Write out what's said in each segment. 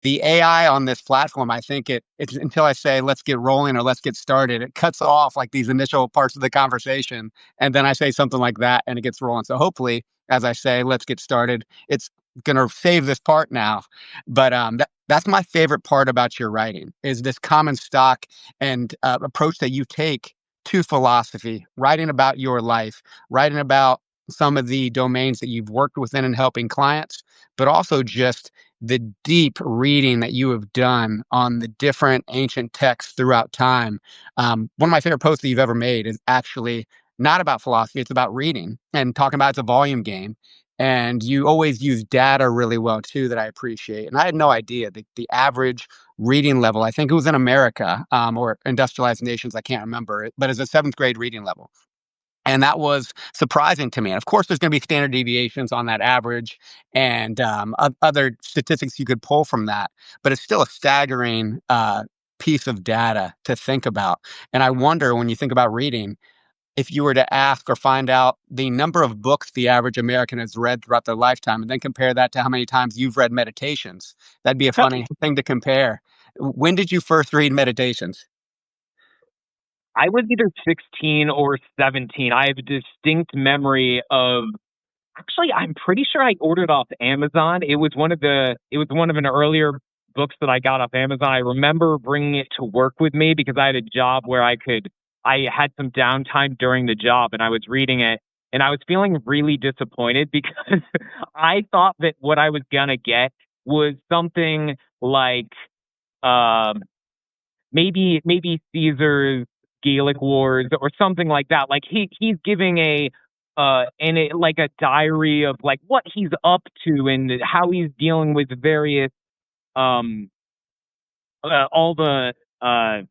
the AI on this platform, I think it's until I say, let's get rolling or let's get started, it cuts off like these initial parts of the conversation. And then I say something like that and it gets rolling. So hopefully, as I say, let's get started, it's going to save this part now. But that's my favorite part about your writing is this common stock and approach that you take to philosophy, writing about your life, writing about some of the domains that you've worked within and helping clients, but also just the deep reading that you have done on the different ancient texts throughout time. One of my favorite posts that you've ever made is actually not about philosophy, it's about reading and talking about it's a volume game. And you always use data really well too, that I appreciate. And I had no idea the average reading level, I think it was in America or industrialized nations, I can't remember, but it's a seventh grade reading level. And that was surprising to me. And of course, there's going to be standard deviations on that average and other statistics you could pull from that. But it's still a staggering piece of data to think about. And I wonder when you think about reading, if you were to ask or find out the number of books the average American has read throughout their lifetime, and then compare that to how many times you've read Meditations, that'd be a funny thing to compare. When did you first read Meditations? I was either 16 or 17. I have a distinct memory of actually I'm pretty sure I ordered off Amazon. It was one of an earlier books that I got off Amazon. I remember bringing it to work with me because I had a job where I had some downtime during the job and I was reading it and I was feeling really disappointed because I thought that what I was gonna get was something like um maybe Caesar's Gaelic Wars or something like that. Like he's giving like a diary of like what he's up to and how he's dealing with various um uh, all the uh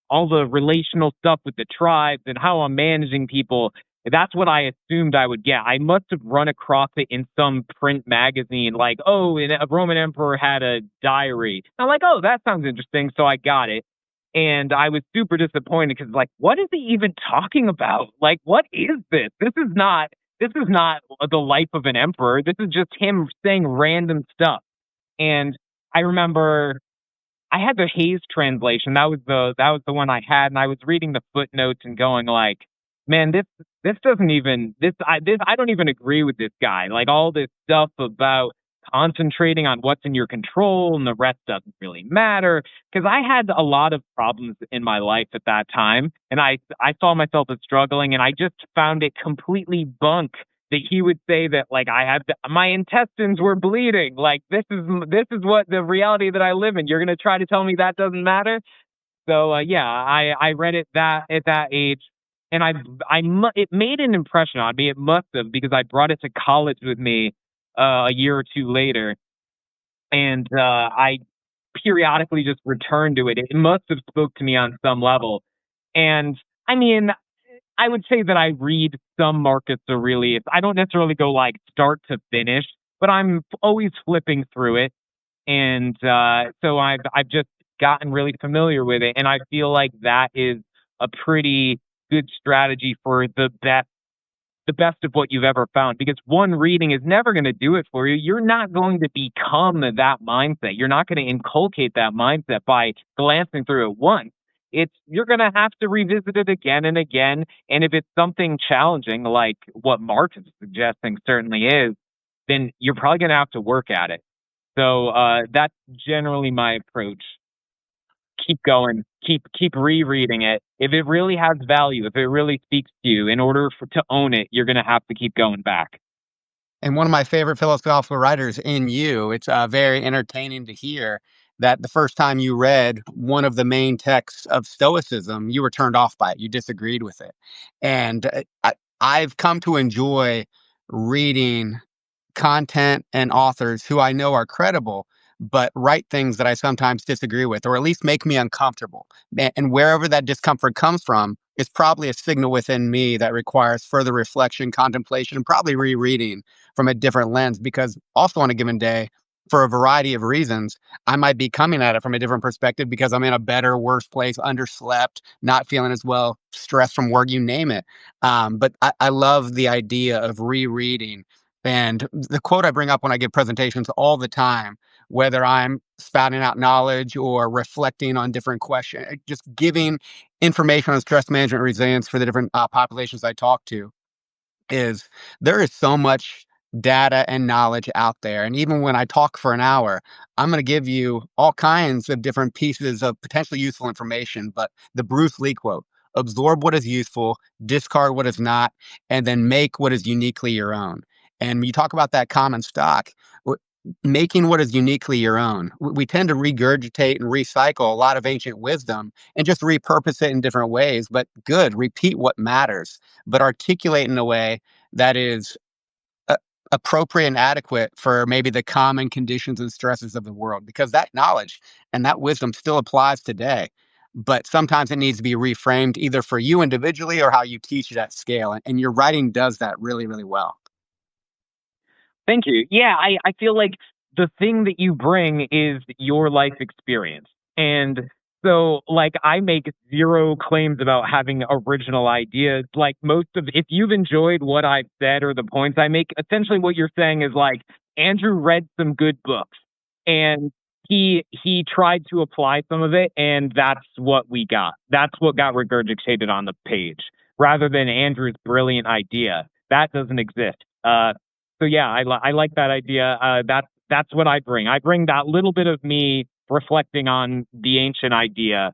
all the relational stuff with the tribes and how I'm managing people. That's what I assumed I would get. I must have run across it in some print magazine, like, oh, and a Roman emperor had a diary. I'm like, oh, that sounds interesting. So I got it. And I was super disappointed because, like, what is he even talking about? Like, what is this? This is not the life of an emperor. This is just him saying random stuff. And I remember I had the Hayes translation. That was the one I had, and I was reading the footnotes and going like, man, this doesn't even this I don't even agree with this guy. Like all this stuff about concentrating on what's in your control and the rest doesn't really matter. Because I had a lot of problems in my life at that time, and I saw myself as struggling, and I just found it completely bunk that he would say that like my intestines were bleeding. Like this is what the reality that I live in. You're gonna try to tell me that doesn't matter. So yeah, I read it that at that age, and it made an impression on me. It must have because I brought it to college with me a year or two later, and I periodically just returned to it. It must have spoke to me on some level, and I mean, I would say that I read some Marcus Aurelius. I don't necessarily go like start to finish, but I'm always flipping through it, and so I've just gotten really familiar with it, and I feel like that is a pretty good strategy for the best of what you've ever found because one reading is never going to do it for you. You're not going to become that mindset. You're not going to inculcate that mindset by glancing through it once. It's you're going to have to revisit it again and again. And if it's something challenging, like what Mark is suggesting certainly is, then you're probably going to have to work at it. So that's generally my approach. Keep going, keep rereading it. If it really has value, if it really speaks to you, in order to own it, you're going to have to keep going back. And one of my favorite philosophical writers in you, it's very entertaining to hear that the first time you read one of the main texts of Stoicism, you were turned off by it. You disagreed with it. And I've come to enjoy reading content and authors who I know are credible, but write things that I sometimes disagree with, or at least make me uncomfortable. And wherever that discomfort comes from is probably a signal within me that requires further reflection, contemplation, and probably rereading from a different lens. Because also on a given day, for a variety of reasons, I might be coming at it from a different perspective because I'm in a better, worse place, underslept, not feeling as well, stressed from work, you name it. But I love the idea of rereading and the quote I bring up when I give presentations all the time whether I'm spouting out knowledge or reflecting on different questions, just giving information on stress management resilience for the different populations I talk to is there is so much data and knowledge out there. And even when I talk for an hour, I'm going to give you all kinds of different pieces of potentially useful information. But the Bruce Lee quote, absorb what is useful, discard what is not, and then make what is uniquely your own. And when you talk about that common stock, making what is uniquely your own, we tend to regurgitate and recycle a lot of ancient wisdom and just repurpose it in different ways. But good, repeat what matters, but articulate in a way that is uh, appropriate and adequate for maybe the common conditions and stresses of the world, because that knowledge and that wisdom still applies today. But sometimes it needs to be reframed either for you individually or how you teach it at scale. And your writing does that really, really well. Thank you. Yeah, I feel like the thing that you bring is your life experience. And so, like, I make zero claims about having original ideas. Like, most of, if you've enjoyed what I've said or the points I make, essentially what you're saying is like, Andrew read some good books and he tried to apply some of it, and that's what we got. That's what got regurgitated on the page rather than Andrew's brilliant idea. That doesn't exist. So yeah, I like that idea. That's what I bring. I bring that little bit of me reflecting on the ancient idea,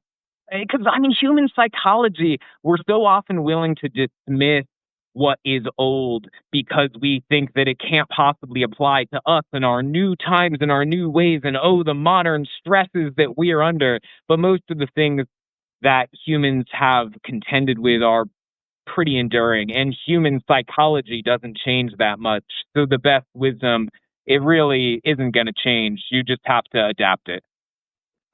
because I mean, human psychology. We're so often willing to dismiss what is old because we think that it can't possibly apply to us and our new times and our new ways, and oh, the modern stresses that we are under. But most of the things that humans have contended with are pretty enduring, and human psychology doesn't change that much. So the best wisdom, it really isn't going to change. You just have to adapt it.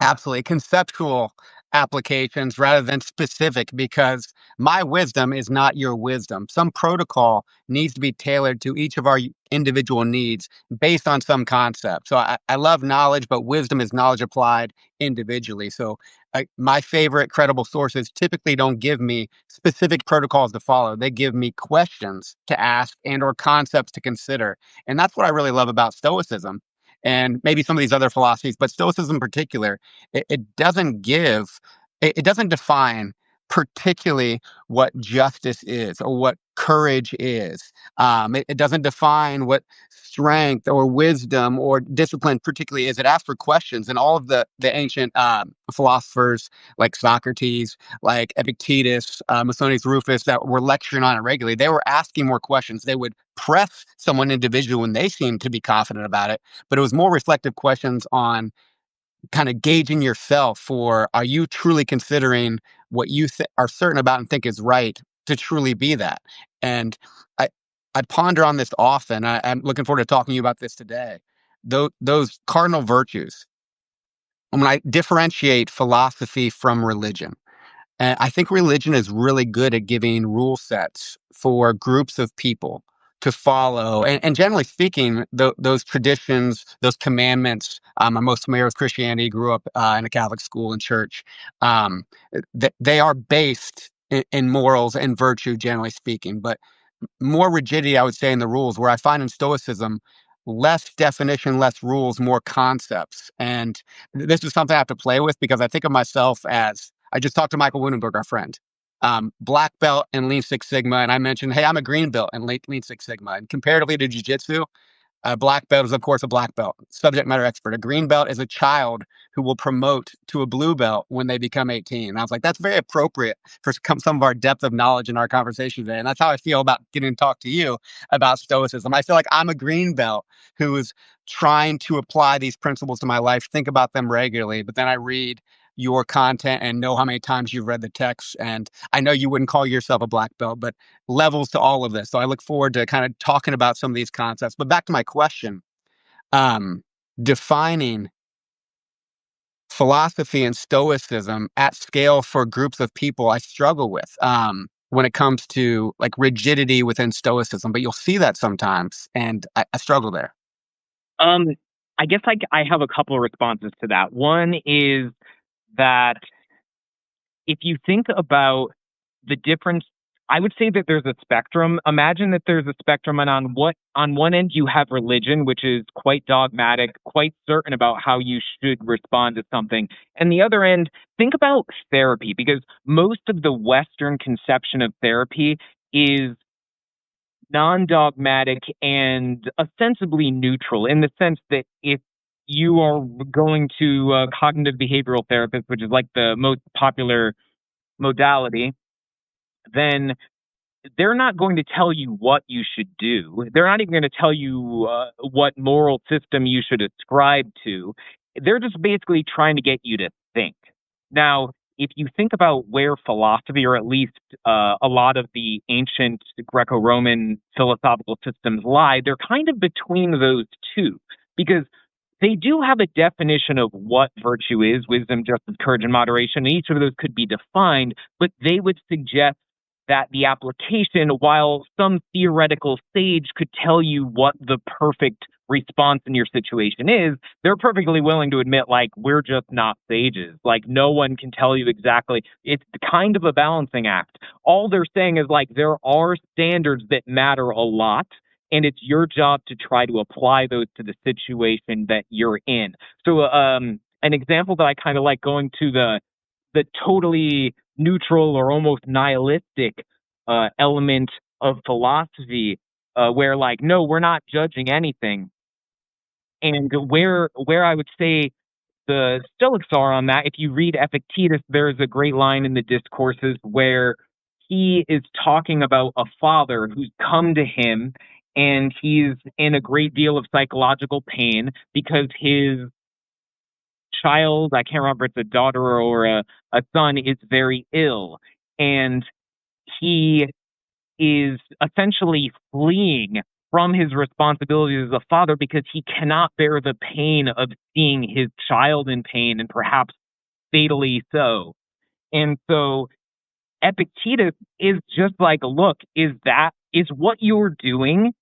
Absolutely. Conceptual applications rather than specific, because my wisdom is not your wisdom. Some protocol needs to be tailored to each of our individual needs based on some concept. So I love knowledge, but wisdom is knowledge applied individually. So my favorite credible sources typically don't give me specific protocols to follow. They give me questions to ask and or concepts to consider. And that's what I really love about Stoicism and maybe some of these other philosophies, but Stoicism in particular, it doesn't give, it doesn't define particularly what justice is or what courage is. It doesn't define what strength or wisdom or discipline particularly is. It asks for questions, and all of the ancient philosophers like Socrates, like Epictetus, Musonius Rufus, that were lecturing on it regularly, they were asking more questions. They would press someone individual when they seemed to be confident about it, but it was more reflective questions on kind of gauging yourself for, are you truly considering what you are certain about and think is right to truly be that? And I I ponder on this often. I'm looking forward to talking to you about this today. Those cardinal virtues. When I differentiate philosophy from religion, and I think religion is really good at giving rule sets for groups of people to follow. And generally speaking, those traditions, those commandments, I'm most familiar with Christianity, grew up in a Catholic school and church. Um, they are based in morals and virtue, generally speaking. But more rigidity, I would say, in the rules, where I find in Stoicism, less definition, less rules, more concepts. And this is something I have to play with because I think of myself as, I just talked to Michael Wunenberg, our friend, black belt in Lean Six Sigma. And I mentioned, hey, I'm a green belt in Lean Six Sigma. And comparatively to jiu-jitsu, a black belt is, of course, a black belt, subject matter expert. A green belt is a child who will promote to a blue belt when they become 18. And I was like, that's very appropriate for some of our depth of knowledge in our conversation today. And that's how I feel about getting to talk to you about Stoicism. I feel like I'm a green belt who is trying to apply these principles to my life, think about them regularly, but then I read your content and know how many times you've read the text. And I know you wouldn't call yourself a black belt, but levels to all of this. So I look forward to kind of talking about some of these concepts. But back to my question, um, defining philosophy and stoicism at scale for groups of people, I struggle with when it comes to like rigidity within stoicism. But you'll see that sometimes, and I struggle there. Um, I guess I have a couple of responses to that. One is that if you think about the difference I would say that there's a spectrum. Imagine that there's a spectrum, and on one end you have religion, which is quite dogmatic, quite certain about how you should respond to something. And the other end, think about therapy, because most of the Western conception of therapy is non-dogmatic and ostensibly neutral, in the sense that if you are going to a cognitive behavioral therapist, which is like the most popular modality, then they're not going to tell you what you should do. They're not even going to tell you what moral system you should ascribe to. They're just basically trying to get you to think. Now, if you think about where philosophy, or at least a lot of the ancient Greco Roman philosophical systems lie, they're kind of between those two, because they do have a definition of what virtue is: wisdom, justice, courage, and moderation. And each of those could be defined, but they would suggest that the application, while some theoretical sage could tell you what the perfect response in your situation is, they're perfectly willing to admit, like, we're just not sages. Like, no one can tell you exactly. It's kind of a balancing act. All they're saying is, like, there are standards that matter a lot, and it's your job to try to apply those to the situation that you're in. So, an example that I kind of like, going to the totally neutral or almost nihilistic element of philosophy, where, like, no, we're not judging anything. And where I would say the Stoics are on that, if you read Epictetus, there's a great line in the Discourses where he is talking about a father who's come to him, and he's in a great deal of psychological pain because his child, I can't remember if it's a daughter or a son, is very ill. And he is essentially fleeing from his responsibilities as a father because he cannot bear the pain of seeing his child in pain, and perhaps fatally so. And so Epictetus is just like, look, is what you're doing,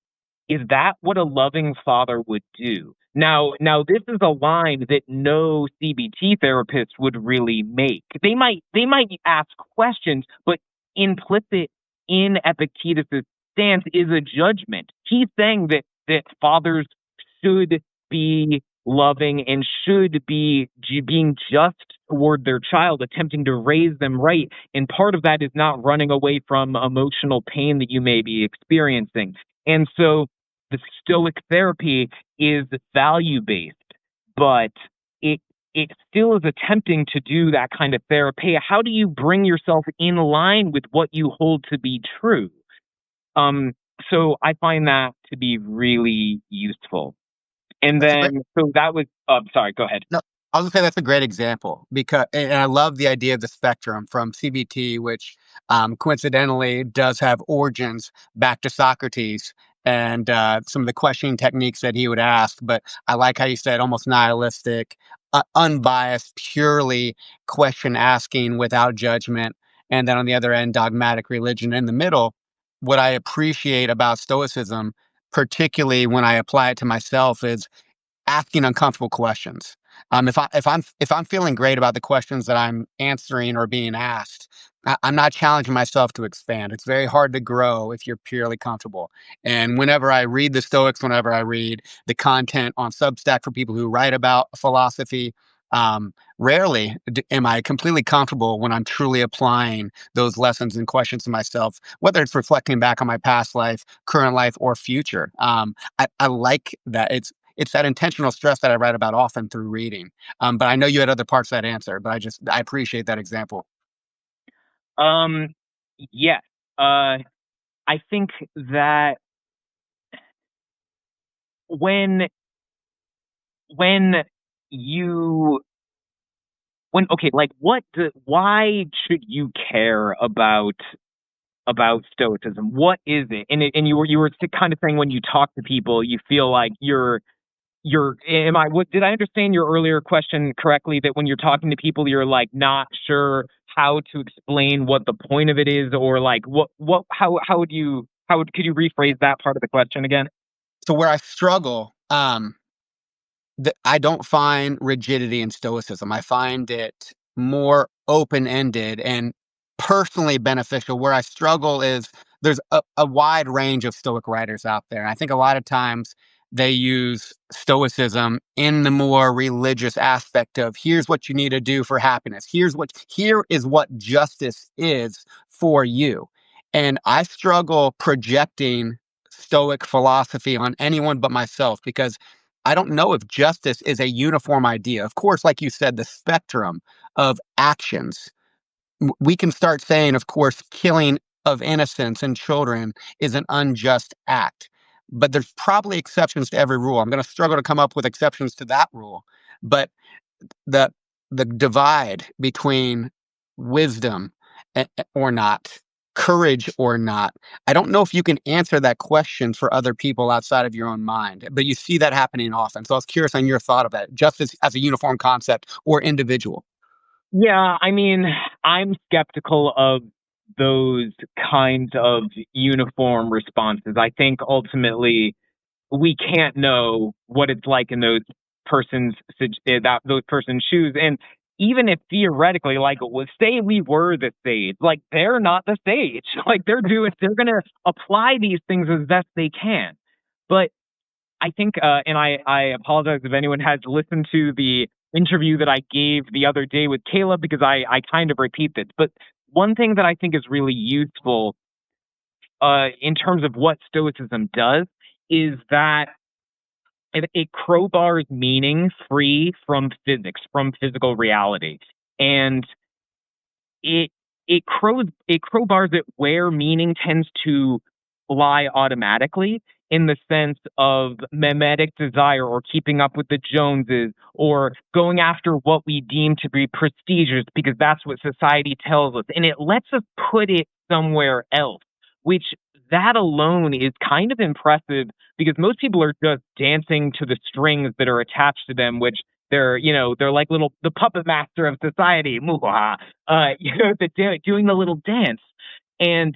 is that what a loving father would do? Now this is a line that no CBT therapist would really make. They might ask questions, but implicit in Epictetus's stance is a judgment. He's saying that fathers should be loving and should be being just toward their child, attempting to raise them right. And part of that is not running away from emotional pain that you may be experiencing. And so the Stoic therapy is value based, but it it still is attempting to do that kind of therapy. How do you bring yourself in line with what you hold to be true? Um, so I find that to be really useful. And That's a great. then, so that was, sorry, go ahead. No, I was gonna say that's a great example because, and I love the idea of the spectrum from CBT, which coincidentally does have origins back to Socrates and some of the questioning techniques that he would ask. But I like how you said almost nihilistic, unbiased, purely question asking without judgment. And then on the other end, dogmatic religion in the middle. What I appreciate about Stoicism, particularly when I apply it to myself, is asking uncomfortable questions. If I'm feeling great about the questions that I'm answering or being asked, I'm not challenging myself to expand. It's very hard to grow if you're purely comfortable. And whenever I read the Stoics, whenever I read the content on Substack for people who write about philosophy, rarely am I completely comfortable when I'm truly applying those lessons and questions to myself, whether it's reflecting back on my past life, current life, or future. I like that it's that intentional stress that I write about often through reading. But I know you had other parts of that answer, but I appreciate that example. Um, yes. Uh, I think that when when you okay, like, why should you care about stoicism? What is it? And you were kind of saying, when you talk to people, you feel like you're am I what did I understand your earlier question correctly, that when you're talking to people, you're like not sure how to explain what the point of it is, or like what how would you how would could you rephrase that part of the question again? So where I struggle, I don't find rigidity in Stoicism. I find it more open ended, and personally beneficial. Where I struggle is there's a wide range of Stoic writers out there. I think a lot of times they use Stoicism in the more religious aspect of here's what you need to do for happiness. Here is what justice is for you. And I struggle projecting Stoic philosophy on anyone but myself because I don't know if justice is a uniform idea. Of course, like you said, the spectrum of actions we can start saying, of course, killing of innocents and children is an unjust act. But there's probably exceptions to every rule. I'm going to struggle to come up with exceptions to that rule. But the the divide between wisdom or not, courage or not, I don't know if you can answer that question for other people outside of your own mind. But you see that happening often. So I was curious on your thought of that, justice as a uniform concept or individual. Yeah, I mean, I'm skeptical of those kinds of uniform responses. I think ultimately we can't know what it's like in those person's shoes. And even if theoretically, like, say we were the sage, like they're not the sage. Like they're gonna apply these things as best they can. But I think, and I apologize if anyone has listened to the interview that I gave the other day with Caleb because I kind of repeat this. But one thing that I think is really useful in terms of what Stoicism does is that it crowbars meaning free from physics, from physical reality, and it it crowbars it where meaning tends to lie automatically in the sense of mimetic desire or keeping up with the Joneses or going after what we deem to be prestigious because that's what society tells us. And it lets us put it somewhere else, which that alone is kind of impressive because most people are just dancing to the strings that are attached to them, which they're like the puppet master of society, doing the little dance. And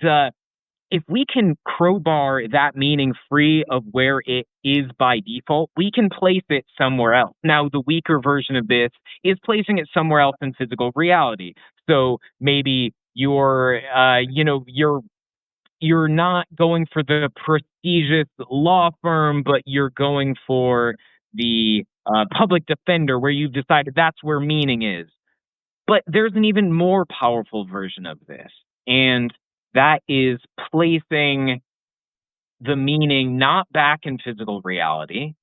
if we can crowbar that meaning free of where it is by default, we can place it somewhere else. Now, the weaker version of this is placing it somewhere else in physical reality. So maybe you're not going for the prestigious law firm, but you're going for the public defender, where you've decided that's where meaning is. But there's an even more powerful version of this, and that is placing the meaning not back in physical reality,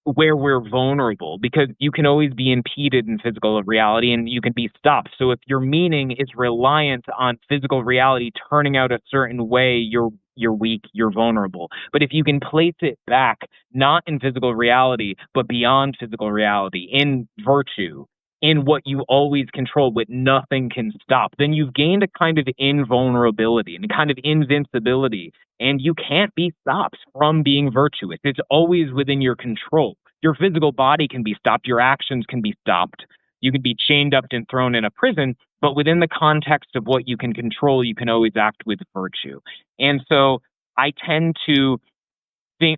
where we're vulnerable, because you can always be impeded in physical reality and you can be stopped. So if your meaning is reliant on physical reality turning out a certain way, you're weak, you're vulnerable. But if you can place it back not in physical reality but beyond physical reality, in virtue, in what you always control, what nothing can stop, then you've gained a kind of invulnerability and a kind of invincibility, and you can't be stopped from being virtuous. It's always within your control. Your physical body can be stopped, your actions can be stopped. You can be chained up and thrown in a prison, but within the context of what you can control, you can always act with virtue. And so I tend to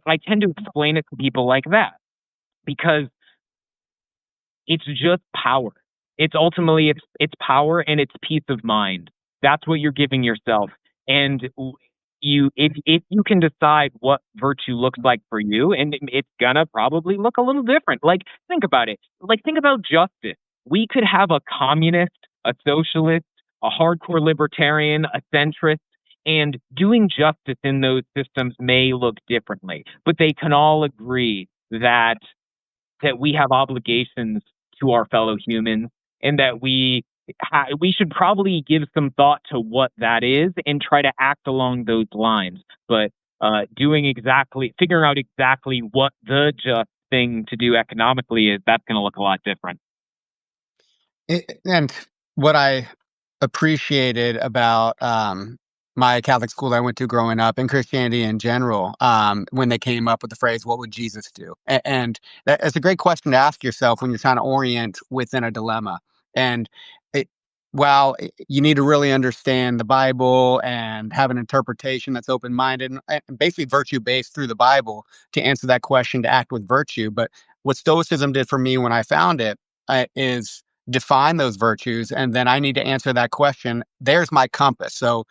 I tend to explain it to people like that because it's just power. It's ultimately it's power and it's peace of mind. That's what you're giving yourself. And if you can decide what virtue looks like for you, and it's gonna probably look a little different. Like think about it. Like think about justice. We could have a communist, a socialist, a hardcore libertarian, a centrist, and doing justice in those systems may look differently, but they can all agree that we have obligations to our fellow humans, and that we should probably give some thought to what that is and try to act along those lines. But figuring out exactly what the just thing to do economically is, that's going to look a lot different. And what I appreciated about my Catholic school I went to growing up and Christianity in general, when they came up with the phrase, "What would Jesus do?" And that's a great question to ask yourself when you're trying to orient within a dilemma. And it, while you need to really understand the Bible and have an interpretation that's open minded and basically virtue based through the Bible to answer that question, to act with virtue. But what Stoicism did for me when I found it is define those virtues, and then I need to answer that question. There's my compass. So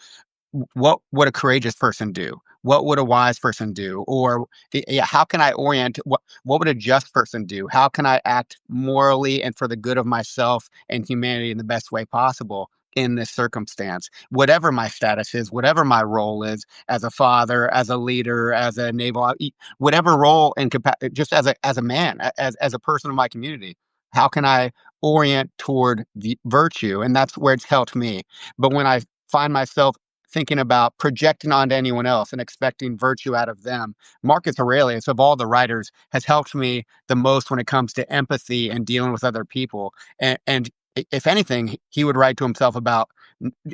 what would a courageous person do? What would a wise person do? Or yeah, how can I orient? What would a just person do? How can I act morally and for the good of myself and humanity in the best way possible in this circumstance? Whatever my status is, whatever my role is as a father, as a leader, as a naval, whatever role and just as a man, as a person of my community, how can I orient toward the virtue? And that's where it's helped me. But when I find myself thinking about projecting onto anyone else and expecting virtue out of them. Marcus Aurelius, of all the writers, has helped me the most when it comes to empathy and dealing with other people. And if anything, he would write to himself about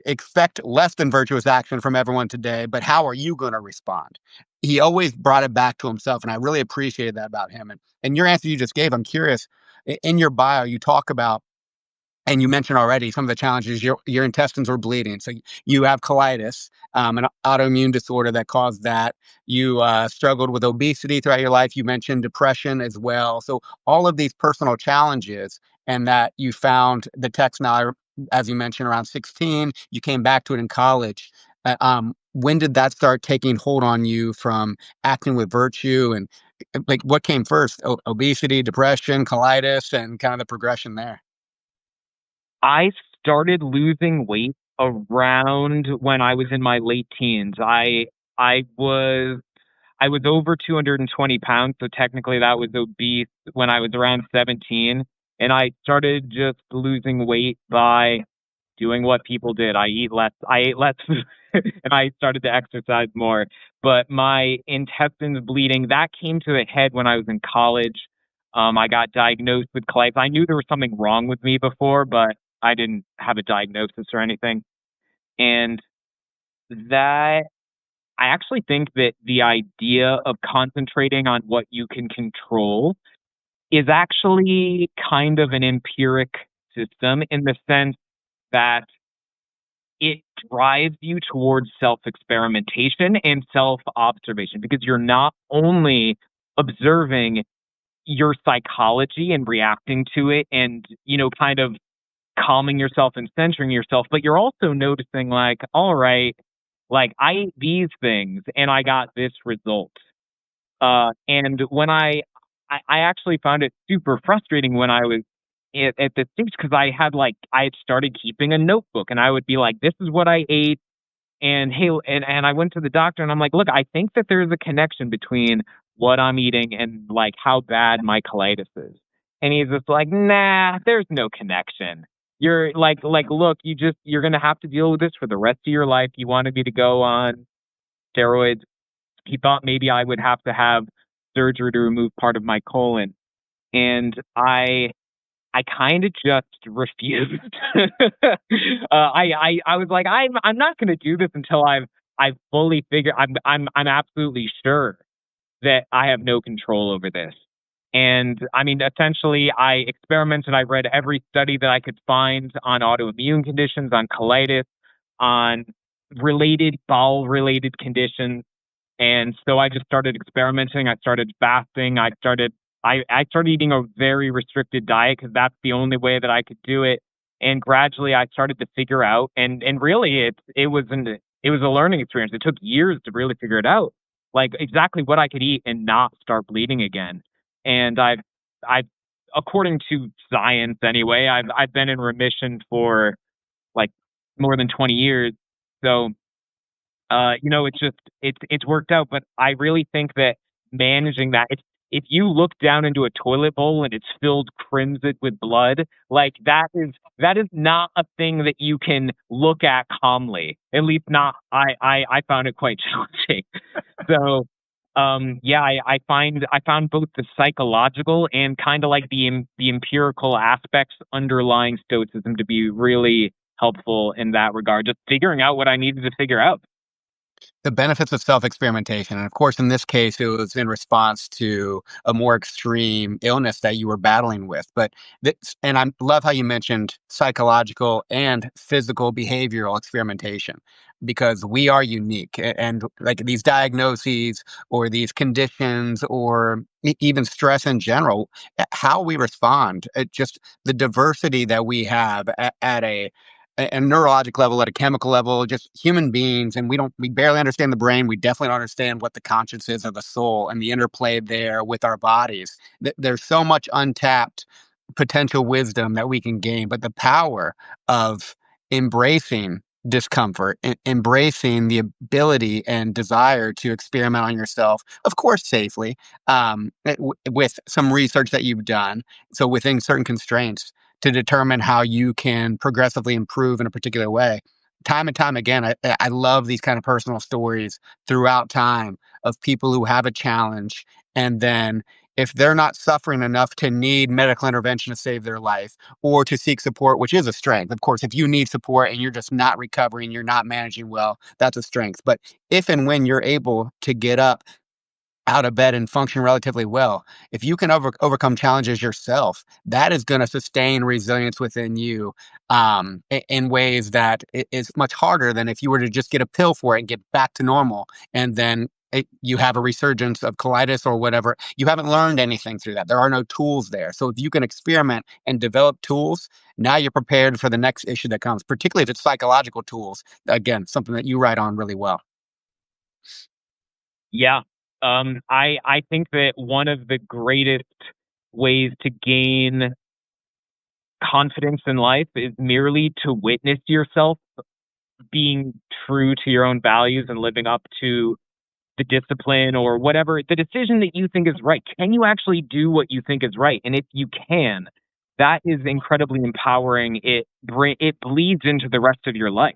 expect less than virtuous action from everyone today, but how are you going to respond? He always brought it back to himself, and I really appreciated that about him. And your answer you just gave, I'm curious. In your bio, you talk about and you mentioned already some of the challenges. Your intestines were bleeding, so you have colitis, an autoimmune disorder that caused that. You struggled with obesity throughout your life. You mentioned depression as well. So all of these personal challenges, and that you found the text now, as you mentioned, around 16. You came back to it in college. When did that start taking hold on you from acting with virtue and like what came first? Obesity, depression, colitis, and kind of the progression there. I started losing weight around when I was in my late teens. I was I was over 220 pounds, so technically that was obese when I was around 17. And I started just losing weight by doing what people did. I ate less food and I started to exercise more. But my intestines bleeding, that came to a head when I was in college. I got diagnosed with colitis. I knew there was something wrong with me before, but I didn't have a diagnosis or anything. And that I actually think that the idea of concentrating on what you can control is actually kind of an empiric system in the sense that it drives you towards self experimentation and self observation because you're not only observing your psychology and reacting to it and, kind of calming yourself and centering yourself, but you're also noticing, like, all right, like I ate these things and I got this result. And when I actually found it super frustrating when I was at this stage because I had started keeping a notebook and I would be like, this is what I ate. And hey, and I went to the doctor and I'm like, look, I think that there's a connection between what I'm eating and like how bad my colitis is. And he's just like, nah, there's no connection. You're like, look, you're gonna have to deal with this for the rest of your life. You wanted me to go on steroids. He thought maybe I would have to have surgery to remove part of my colon. And I kind of just refused. I was like, I'm not going to do this until I've fully figured. I'm absolutely sure that I have no control over this. And I mean, essentially, I experimented. I read every study that I could find on autoimmune conditions, on colitis, on related bowel related conditions. And so I just started experimenting. I started fasting. I started eating a very restricted diet because that's the only way that I could do it. And gradually I started to figure out and really it was a learning experience. It took years to really figure it out. Like exactly what I could eat and not start bleeding again. And I've according to science anyway, I've been in remission for like more than 20 years. So it's worked out, but I really think that managing that, if you look down into a toilet bowl and it's filled crimson with blood, like that is not a thing that you can look at calmly. At least not I found it quite challenging. So yeah, I found both the psychological and kind of like the empirical aspects underlying stoicism to be really helpful in that regard. Just figuring out what I needed to figure out. The benefits of self-experimentation, and of course, in this case, it was in response to a more extreme illness that you were battling with, but this and I love how you mentioned psychological and physical behavioral experimentation, because we are unique, and, like, these diagnoses or these conditions or even stress in general, how we respond, just the diversity that we have at a neurologic level, at a chemical level, just human beings, and we barely understand the brain. We definitely don't understand what the conscience is of the soul and the interplay there with our bodies. There's so much untapped potential wisdom that we can gain, but the power of embracing discomfort, embracing the ability and desire to experiment on yourself, of course, safely, with some research that you've done. So within certain constraints, to determine how you can progressively improve in a particular way. Time and time again, I love these kind of personal stories throughout time of people who have a challenge. And then, if they're not suffering enough to need medical intervention to save their life or to seek support, which is a strength. Of course, if you need support and you're just not recovering, you're not managing well, that's a strength. But if and when you're able to get up out of bed and function relatively well. If you can overcome challenges yourself, that is going to sustain resilience within you in ways that is much harder than if you were to just get a pill for it and get back to normal, and then you have a resurgence of colitis or whatever. You haven't learned anything through that. There are no tools there. So if you can experiment and develop tools, now you're prepared for the next issue that comes, particularly if it's psychological tools. Again, something that you write on really well. Yeah. I think that one of the greatest ways to gain confidence in life is merely to witness yourself being true to your own values and living up to the discipline or whatever the decision that you think is right. Can you actually do what you think is right? And if you can, that is incredibly empowering. It bleeds into the rest of your life.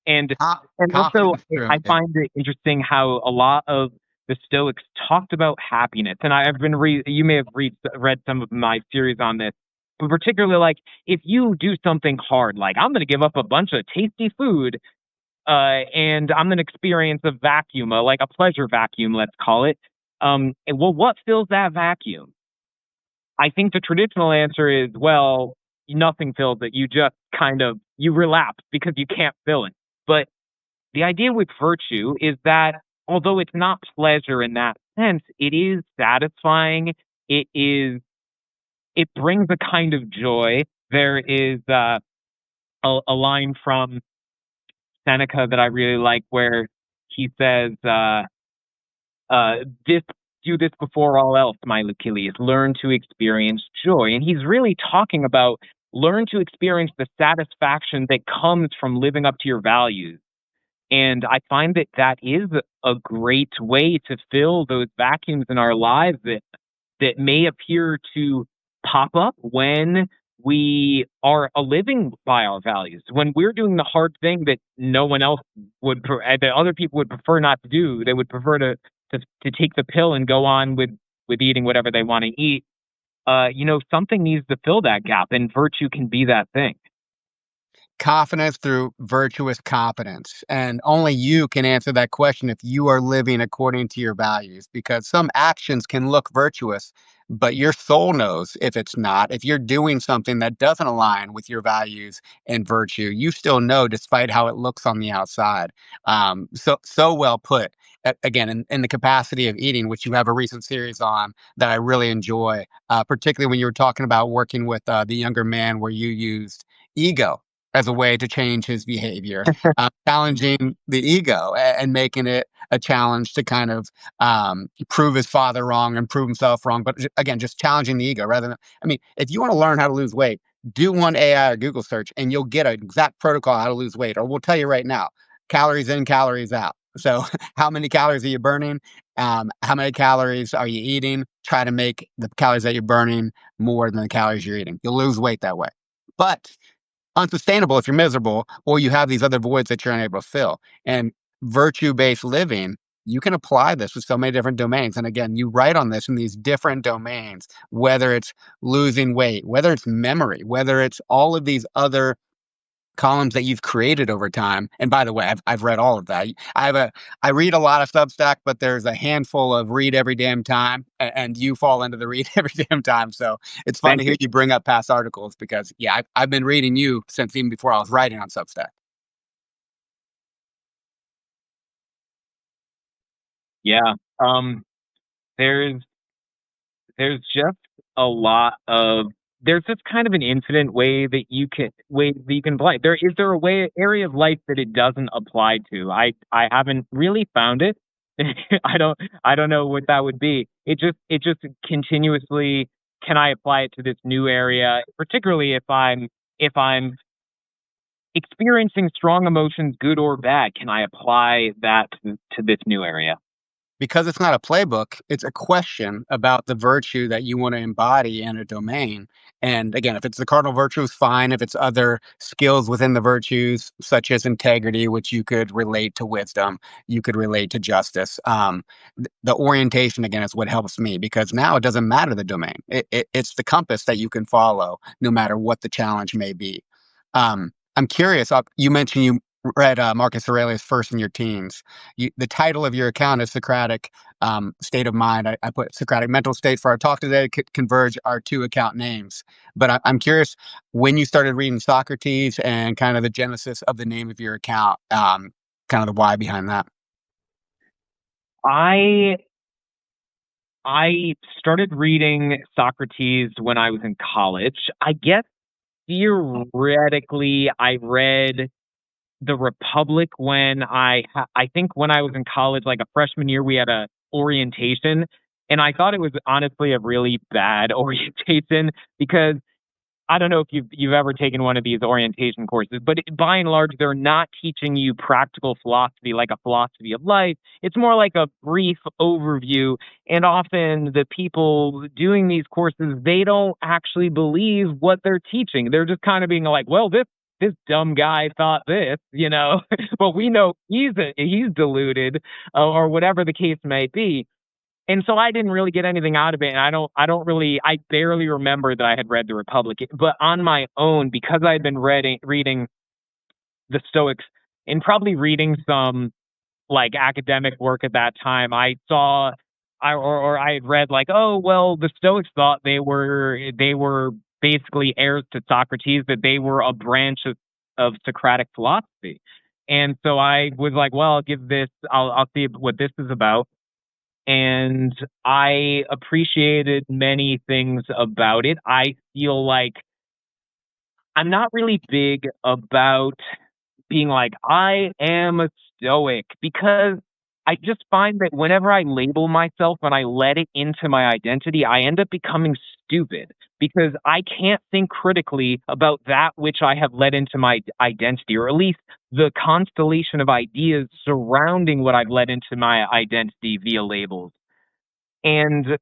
And also, Confidence, true. I find it interesting how a lot of the Stoics talked about happiness. And I've been you may have read some of my series on this, but particularly like if you do something hard, like I'm going to give up a bunch of tasty food, and I'm going to experience a vacuum, like a pleasure vacuum, let's call it. And well, what fills that vacuum? I think the traditional answer is, well, nothing fills it. You just kind of you relapse because you can't fill it. But the idea with virtue is that although it's not pleasure in that sense, it is satisfying. It is, it brings a kind of joy. There is a line from Seneca that I really like where he says, this do this before all else, my Achilles. Learn to experience joy. And he's really talking about learn to experience the satisfaction that comes from living up to your values. And I find that that is a great way to fill those vacuums in our lives that may appear to pop up when we are living by our values. When we're doing the hard thing that no one else that other people would prefer not to do, they would prefer to take the pill and go on with eating whatever they want to eat. Something needs to fill that gap, and virtue can be that thing. Confidence through virtuous competence. And only you can answer that question if you are living according to your values, because some actions can look virtuous, but your soul knows if it's not. If you're doing something that doesn't align with your values and virtue, you still know despite how it looks on the outside. So well put. Again, in the capacity of eating, which you have a recent series on that I really enjoy, particularly when you were talking about working with the younger man, where you used ego as a way to change his behavior, challenging the ego and making it a challenge to kind of prove his father wrong and prove himself wrong. But again, just challenging the ego rather than, I mean, if you want to learn how to lose weight, do one AI or Google search and you'll get an exact protocol how to lose weight. Or we'll tell you right now, calories in, calories out. So, how many calories are you burning? How many calories are you eating? Try to make the calories that you're burning more than the calories you're eating. You'll lose weight that way. But unsustainable if you're miserable or you have these other voids that you're unable to fill. And virtue-based living, you can apply this with so many different domains. And again, you write on this in these different domains, whether it's losing weight, whether it's memory, whether it's all of these other columns that you've created over time. And by the way, I've read all of that. I read a lot of Substack, but there's a handful of read every damn time, and you fall into the read every damn time. So it's fun Thank to hear you. you bring up past articles because yeah, I've been reading you since even before I was writing on Substack. Yeah. Um, there's there's just a lot of there's just kind of an infinite way that you can apply it. There a way area of life that it doesn't apply to? I haven't really found it. I don't know what that would be. It just continuously, can I apply it to this new area, particularly if I'm experiencing strong emotions, good or bad, can I apply that to this new area? Because it's not a playbook, it's a question about the virtue that you want to embody in a domain. And again, if it's the cardinal virtues, fine. If it's other skills within the virtues, such as integrity, which you could relate to wisdom, you could relate to justice. The orientation, again, is what helps me because now it doesn't matter the domain. It's the compass that you can follow no matter what the challenge may be. I'm curious, you mentioned you read Marcus Aurelius first in your teens. The title of your account is Socratic State of Mind. I put Socratic Mental State for our talk today to converge our two account names. But I'm curious when you started reading Socrates and kind of the genesis of the name of your account, kind of the why behind that. I I started reading Socrates when I was in college. I guess theoretically, I read The Republic when I think when I was in college, like a freshman year, we had a orientation, and I thought it was honestly a really bad orientation because I don't know if you've ever taken one of these orientation courses, but by and large, they're not teaching you practical philosophy like a philosophy of life. It's more like a brief overview. And often the people doing these courses, they don't actually believe what they're teaching. They're just kind of being like, well, this dumb guy thought this, but we know he's deluded, or whatever the case may be. And so I didn't really get anything out of it, and I barely remember that I had read The Republic. But on my own, because I had been reading the Stoics and probably reading some like academic work at that time, or I had read like, oh well, the Stoics thought they were basically heirs to Socrates, that they were a branch of Socratic philosophy. And so I was like, well, I'll see what this is about, and I appreciated many things about it. I feel like I'm not really big about being like, I am a stoic, because I just find that whenever I label myself and I let it into my identity, I end up becoming stupid because I can't think critically about that which I have let into my identity, or at least the constellation of ideas surrounding what I've let into my identity via labels. And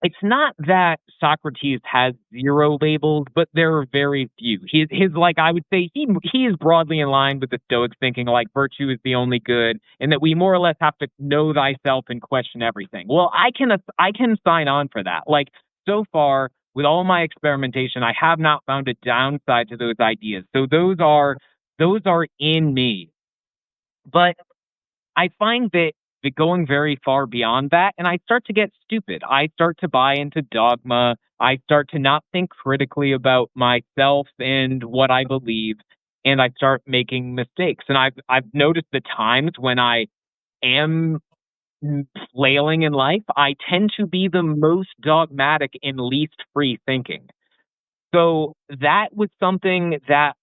it's not that Socrates has zero labels, but there are very few. His like I would say he is broadly in line with the Stoics thinking like virtue is the only good, and that we more or less have to know thyself and question everything. Well, I can sign on for that. Like, so far with all my experimentation, I have not found a downside to those ideas. So those are in me. But I find that going very far beyond that, and I start to get stupid. I start to buy into dogma. I start to not think critically about myself and what I believe, and I start making mistakes. And I've noticed the times when I am flailing in life, I tend to be the most dogmatic and least free thinking. So that was something that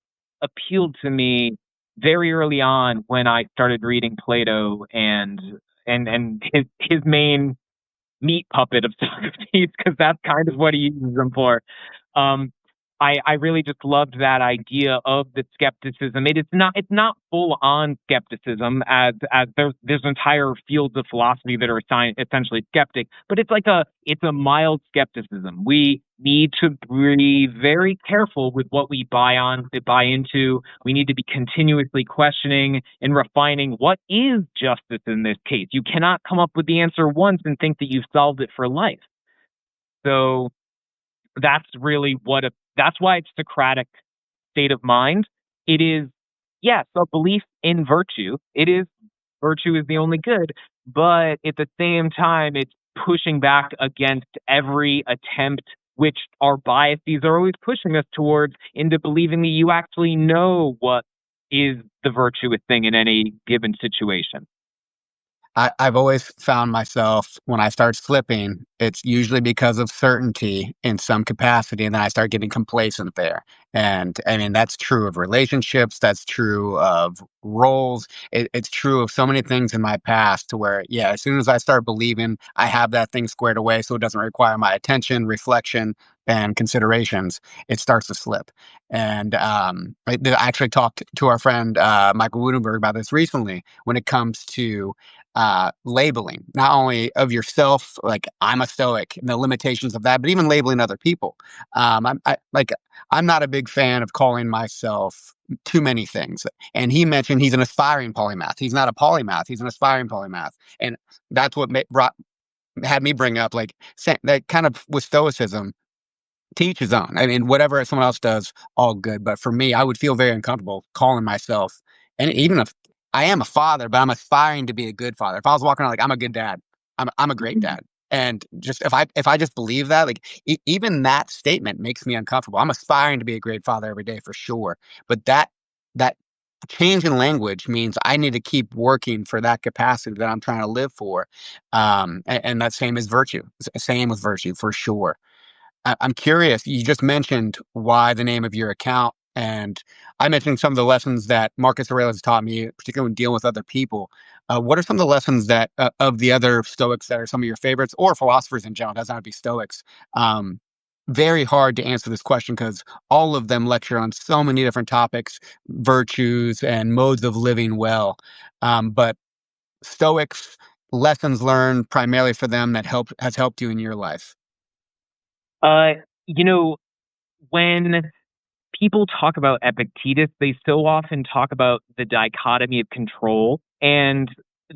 appealed to me very early on when I started reading Plato and his main meat puppet of Socrates, because that's kind of what he uses them for. Um, I really just loved that idea of the skepticism. It's not full on skepticism, as there's entire fields of philosophy that are essentially skeptic, but it's a mild skepticism. We need to be very careful with what we buy into. We need to be continuously questioning and refining what is justice in this case. You cannot come up with the answer once and think that you've solved it for life. So that's really that's why it's Socratic state of mind. It is, yes, a belief in virtue. It is virtue is the only good, but at the same time, it's pushing back against every attempt, which our biases are always pushing us towards, into believing that you actually know what is the virtuous thing in any given situation. I've always found myself when I start slipping, it's usually because of certainty in some capacity, and then I start getting complacent there. And I mean, that's true of relationships, that's true of roles, it's true of so many things in my past to where, yeah, as soon as I start believing I have that thing squared away so it doesn't require my attention, reflection, and considerations, it starts to slip. And I actually talked to our friend Michael Woodenberg about this recently when it comes to labeling, not only of yourself, like I'm a stoic and the limitations of that, but even labeling other people. I'm not a big fan of calling myself too many things. And he mentioned he's an aspiring polymath. He's not a polymath. He's an aspiring polymath. And that's what brought had me bring up like that kind of with stoicism, to each his own. I mean, whatever someone else does, all good. But for me, I would feel very uncomfortable calling myself, and even if I am a father, but I'm aspiring to be a good father. If I was walking around like I'm a good dad, I'm a great dad. And just if I just believe that, like even that statement makes me uncomfortable. I'm aspiring to be a great father every day for sure. But that change in language means I need to keep working for that capacity that I'm trying to live for. And that same is virtue. Same with virtue for sure. I'm curious. You just mentioned why the name of your account, and I mentioned some of the lessons that Marcus Aurelius taught me, particularly when dealing with other people. What are some of the lessons that of the other Stoics that are some of your favorites, or philosophers in general? It doesn't have to be Stoics. Um, Very hard to answer this question because all of them lecture on so many different topics, virtues, and modes of living well. But Stoics lessons learned primarily for them that has helped you in your life. Uh, you know, when people talk about Epictetus, they so often talk about the dichotomy of control. And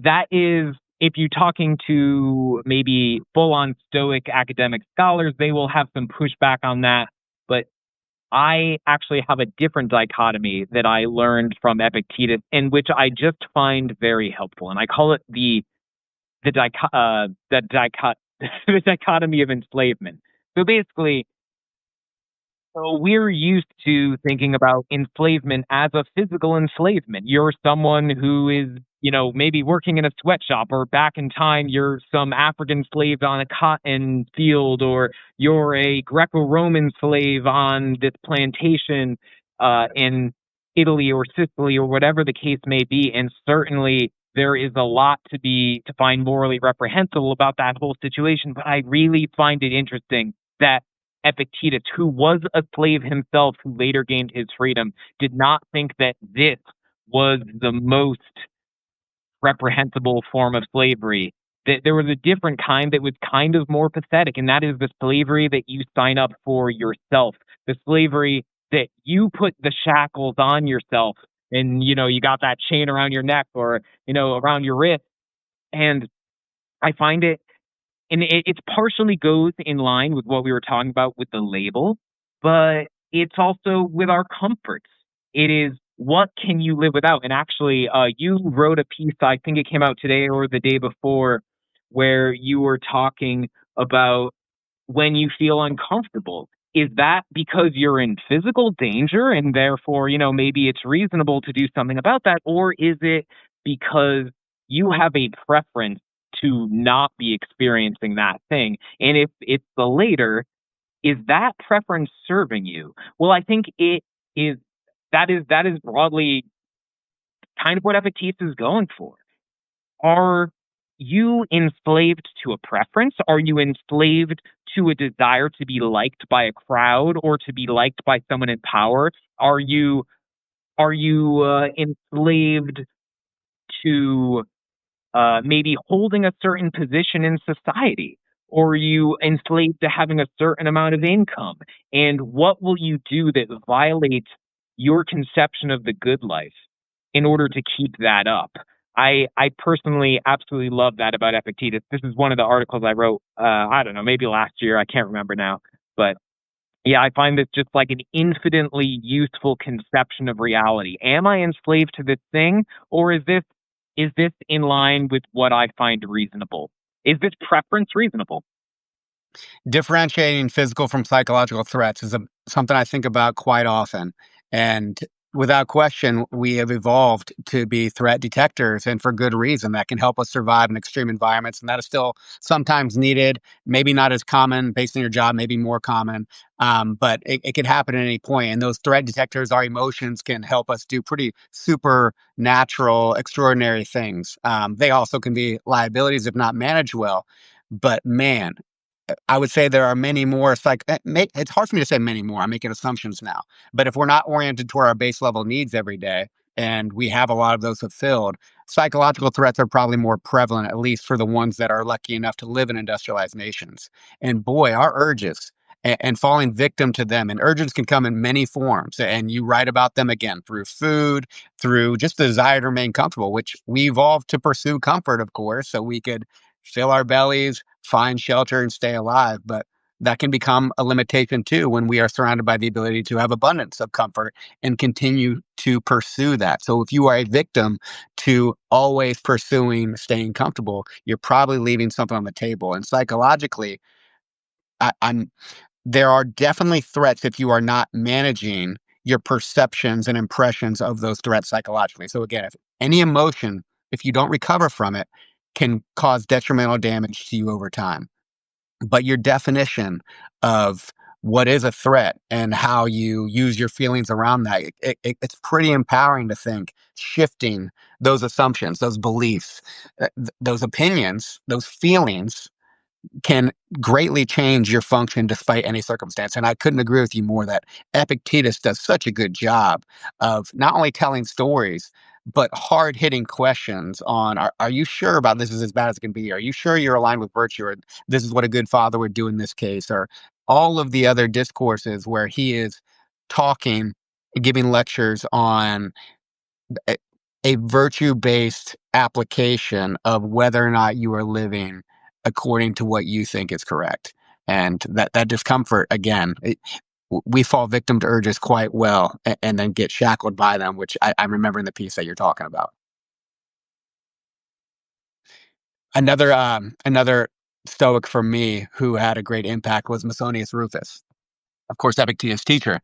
that is, if you're talking to maybe full on Stoic academic scholars, they will have some pushback on that. But I actually have a different dichotomy that I learned from Epictetus, in which I just find very helpful. And I call it the dichotomy of enslavement. So basically, so we're used to thinking about enslavement as a physical enslavement. You're someone who is, maybe working in a sweatshop, or back in time, you're some African slave on a cotton field, or you're a Greco-Roman slave on this plantation in Italy or Sicily or whatever the case may be. And certainly there is a lot to find morally reprehensible about that whole situation. But I really find it interesting that Epictetus, who was a slave himself, who later gained his freedom, did not think that this was the most reprehensible form of slavery. That there was a different kind that was kind of more pathetic, and that is the slavery that you sign up for yourself, the slavery that you put the shackles on yourself, and you got that chain around your neck, or around your wrist. And I find it, and it's partially goes in line with what we were talking about with the label, but it's also with our comforts. It is, what can you live without? And actually, you wrote a piece, I think it came out today or the day before, where you were talking about when you feel uncomfortable. Is that because you're in physical danger and therefore, maybe it's reasonable to do something about that? Or is it because you have a preference to not be experiencing that thing? And if it's the later, is that preference serving you? Well, I think it is. That is broadly kind of what Epictetus is going for. Are you enslaved to a preference? Are you enslaved to a desire to be liked by a crowd or to be liked by someone in power? Are you enslaved to maybe holding a certain position in society? Or are you enslaved to having a certain amount of income? And what will you do that violates your conception of the good life in order to keep that up? I personally absolutely love that about Epictetus. This is one of the articles I wrote, I don't know, maybe last year. I can't remember now. But Yeah, I find this just like an infinitely useful conception of reality. Am I enslaved to this thing, or is this in line with what I find reasonable? Is this preference reasonable? Differentiating physical from psychological threats is something I think about quite often. And without question, we have evolved to be threat detectors, and for good reason. That can help us survive in extreme environments. And that is still sometimes needed, maybe not as common based on your job, maybe more common. But it can happen at any point. And those threat detectors, our emotions can help us do pretty supernatural, extraordinary things. They also can be liabilities if not managed well. But man, I would say there are many more. It's hard for me to say many more. I'm making assumptions now. But if we're not oriented toward our base level needs every day, and we have a lot of those fulfilled, psychological threats are probably more prevalent, at least for the ones that are lucky enough to live in industrialized nations. And boy, our urges and falling victim to them, and urges can come in many forms. And you write about them again through food, through just the desire to remain comfortable, which we evolved to pursue comfort, of course, so we could fill our bellies, find shelter, and stay alive. But that can become a limitation too when we are surrounded by the ability to have abundance of comfort and continue to pursue that. So if you are a victim to always pursuing staying comfortable, you're probably leaving something on the table. And psychologically, I'm there are definitely threats if you are not managing your perceptions and impressions of those threats psychologically. So again, if any emotion, if you don't recover from it, can cause detrimental damage to you over time. But your definition of what is a threat and how you use your feelings around that, it's pretty empowering to think, shifting those assumptions, those beliefs, those opinions, those feelings can greatly change your function despite any circumstance. And I couldn't agree with you more that Epictetus does such a good job of not only telling stories, but hard hitting questions on are you sure about this is as bad as it can be? Are you sure you're aligned with virtue? Or this is what a good father would do in this case? Or all of the other discourses where he is talking, giving lectures on a, a virtue-based application of whether or not you are living according to what you think is correct. And that discomfort, again, we fall victim to urges quite well, and then get shackled by them, which I'm remembering the piece that you're talking about. Another Stoic for me who had a great impact was Musonius Rufus, of course, Epictetus' teacher.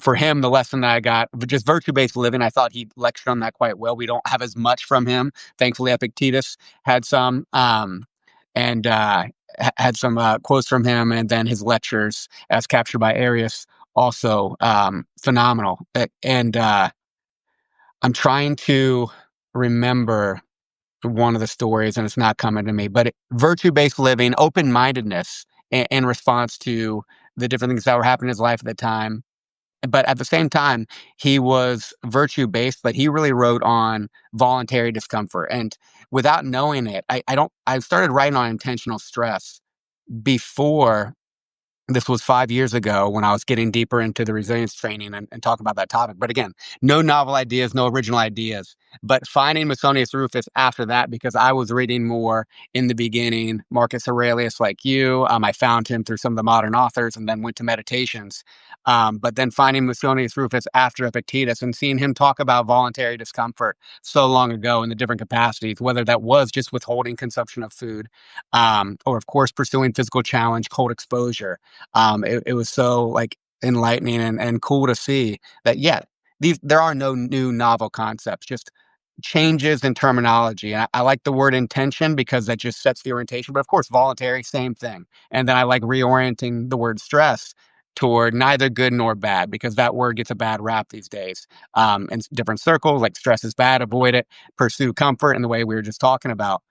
For him, the lesson that I got, just virtue-based living, I thought he lectured on that quite well. We don't have as much from him. Thankfully, Epictetus had some, and had some quotes from him, and then his lectures, as captured by Arius, also phenomenal. And I'm trying to remember one of the stories, and it's not coming to me, but virtue-based living, open-mindedness in response to the different things that were happening in his life at the time. But at the same time, he was virtue-based, but he really wrote on voluntary discomfort. And without knowing it, I started writing on intentional stress before. This was 5 years ago when I was getting deeper into the resilience training and talking about that topic. But again, no novel ideas, no original ideas. But finding Musonius Rufus after that, because I was reading more in the beginning, Marcus Aurelius, like you. I found him through some of the modern authors and then went to meditations. But then finding Musonius Rufus after Epictetus and seeing him talk about voluntary discomfort so long ago in the different capacities, whether that was just withholding consumption of food, or of course pursuing physical challenge, cold exposure. It was so like enlightening and cool to see that, yeah, there are no new novel concepts, just changes in terminology. And I like the word intention because that just sets the orientation. But of course, voluntary, same thing. And then I like reorienting the word stress toward neither good nor bad, because that word gets a bad rap these days. In different circles, like stress is bad, avoid it, pursue comfort in the way we were just talking about.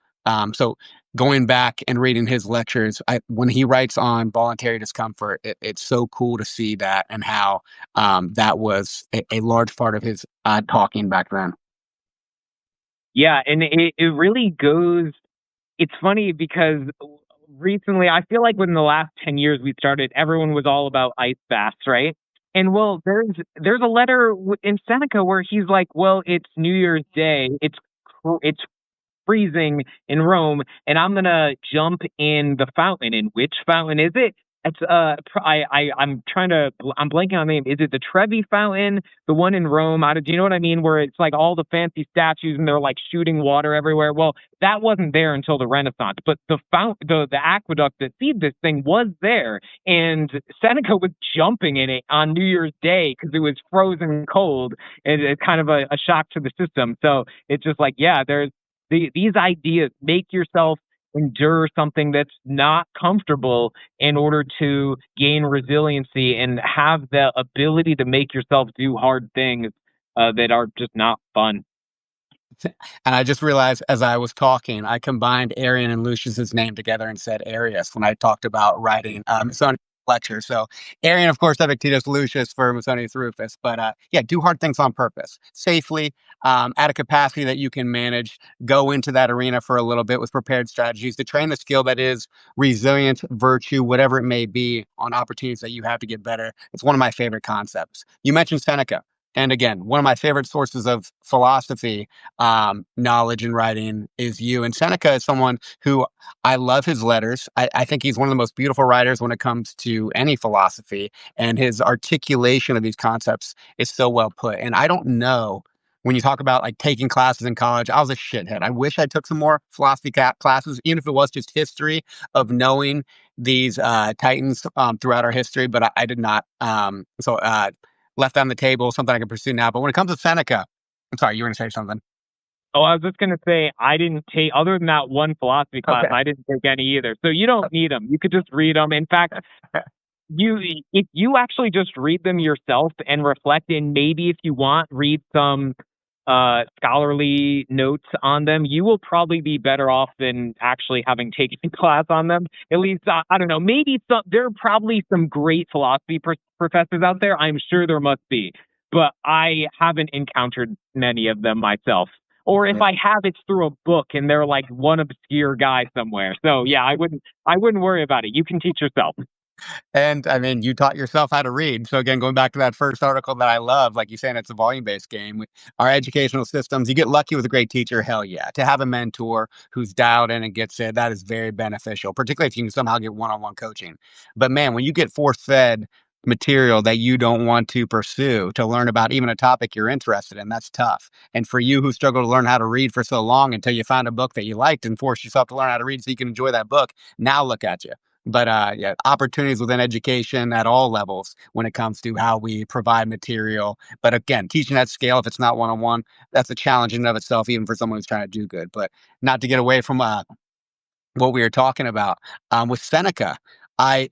So going back and reading his lectures, when he writes on voluntary discomfort, it's so cool to see that, and how that was a large part of his talking back then. Yeah, and it really goes. It's funny because recently, I feel like within the last 10 years we started, everyone was all about ice baths, right? And well, there's a letter in Seneca where he's like, well, it's New Year's Day, it's freezing in Rome, and I'm gonna jump in the fountain. And which fountain is it? It's I'm trying to I'm blanking on the name. Is it the Trevi Fountain, the one in Rome? Do you know what I mean? Where it's like all the fancy statues and they're like shooting water everywhere. Well, that wasn't there until the Renaissance, but the aqueduct that feed this thing was there, and Seneca was jumping in it on New Year's Day because it was frozen cold, and it's kind of a shock to the system. So it's just like, yeah, there's these ideas. Make yourself endure something that's not comfortable in order to gain resiliency and have the ability to make yourself do hard things that are just not fun. And I just realized as I was talking, I combined Arian and Lucius's name together and said Arius when I talked about writing Musonius lecture. So Arian, of course, Epictetus, Lucius for Musonius Rufus. But yeah, do hard things on purpose, safely, at a capacity that you can manage. Go into that arena for a little bit with prepared strategies to train the skill that is resilience, virtue, whatever it may be, on opportunities that you have to get better. It's one of my favorite concepts. You mentioned Seneca. And again, one of my favorite sources of philosophy knowledge and writing is you. And Seneca is someone who I love his letters. I think he's one of the most beautiful writers when it comes to any philosophy, and his articulation of these concepts is so well put. And I don't know when you talk about like taking classes in college, I was a shithead. I wish I took some more philosophy classes, even if it was just history of knowing these titans throughout our history, but I did not. Left on the table, something I can pursue now. But when it comes to Seneca, I'm sorry, you were going to say something. Oh, I was just gonna say I didn't take other than that one philosophy class. Okay. I didn't take any either, so you don't need them. You could just read them. In fact, you if you actually just read them yourself and reflect, and maybe if you want, read some scholarly notes on them, you will probably be better off than actually having taken a class on them. At least I don't know. Maybe there are probably some great philosophy professors out there. I'm sure there must be, but I haven't encountered many of them myself. Or if I have, it's through a book, and they're like one obscure guy somewhere. So yeah, I wouldn't worry about it. You can teach yourself. And I mean, you taught yourself how to read. So again, going back to that first article that I love, like you saying, it's a volume-based game. Our educational systems, you get lucky with a great teacher, hell yeah. To have a mentor who's dialed in and gets it, that is very beneficial, particularly if you can somehow get one-on-one coaching. But man, when you get force-fed material that you don't want to pursue to learn about even a topic you're interested in, that's tough. And for you who struggled to learn how to read for so long until you found a book that you liked and forced yourself to learn how to read so you can enjoy that book, now look at you. But yeah, opportunities within education at all levels when it comes to how we provide material. But again, teaching at scale, if it's not one on one, that's a challenge in and of itself, even for someone who's trying to do good. But not to get away from what we were talking about with Seneca, I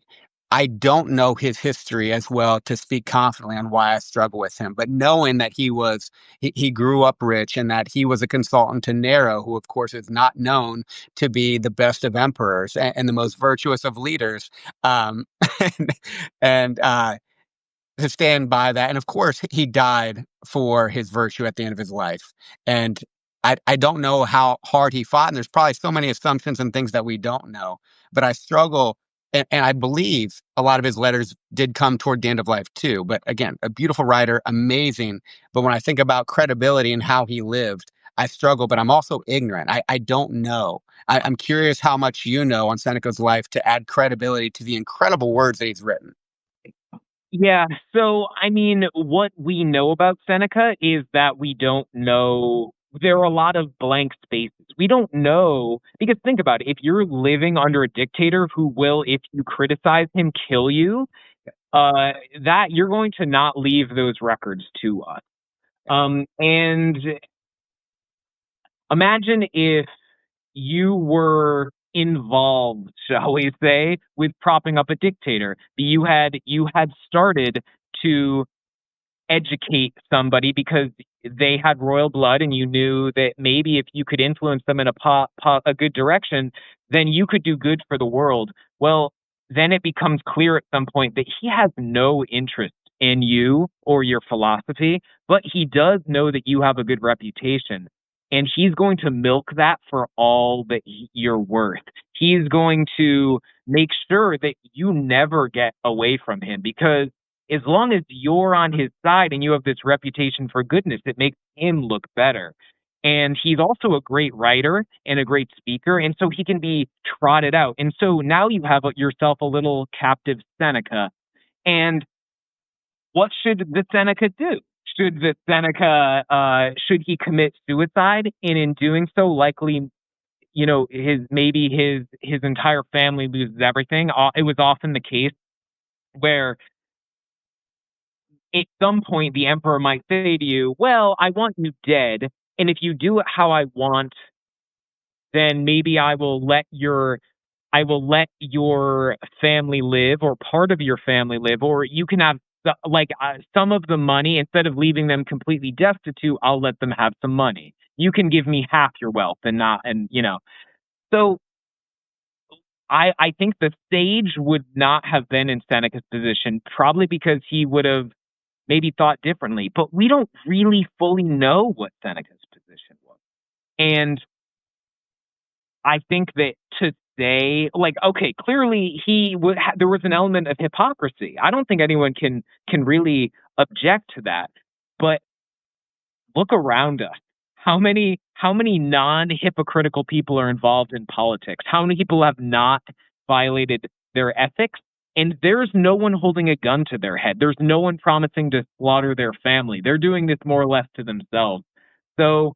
I don't know his history as well to speak confidently on why I struggle with him, but knowing that he grew up rich and that he was a consultant to Nero, who of course is not known to be the best of emperors and the most virtuous of leaders, um, and, and to stand by that. And of course, he died for his virtue at the end of his life. And I don't know how hard he fought. And there's probably so many assumptions and things that we don't know. But I struggle. And I believe a lot of his letters did come toward the end of life too. But again, a beautiful writer, amazing. But when I think about credibility and how he lived, I struggle, but I'm also ignorant. I don't know. I'm curious how much you know on Seneca's life to add credibility to the incredible words that he's written. Yeah. So, I mean, what we know about Seneca is that we don't know. There are a lot of blank spaces. We don't know because think about it. If you're living under a dictator who will, if you criticize him, kill you, that you're going to not leave those records to us. And imagine if you were involved, shall we say, with propping up a dictator. You had started to educate somebody because they had royal blood and you knew that maybe if you could influence them in a good direction, then you could do good for the world. Well, then it becomes clear at some point that he has no interest in you or your philosophy, but he does know that you have a good reputation. And he's going to milk that for all that you're worth. He's going to make sure that you never get away from him because as long as you're on his side and you have this reputation for goodness, it makes him look better. And he's also a great writer and a great speaker, and so he can be trotted out. And so now you have yourself a little captive Seneca. And what should the Seneca do? Should he commit suicide? And in doing so, likely, his entire family loses everything. It was often the case where at some point the emperor might say to you, "Well, I want you dead, and if you do it how I want, then maybe I will let your family live, or part of your family live, or you can have some of the money. Instead of leaving them completely destitute, I'll let them have some money. You can give me half your wealth and not, and So I think the sage would not have been in Seneca's position, probably because he would have maybe thought differently. But we don't really fully know what Seneca's position was. And I think that to say, like, okay, clearly there was an element of hypocrisy. I don't think anyone can really object to that. But look around us. How many non-hypocritical people are involved in politics? How many people have not violated their ethics? And there's no one holding a gun to their head. There's no one promising to slaughter their family. They're doing this more or less to themselves. So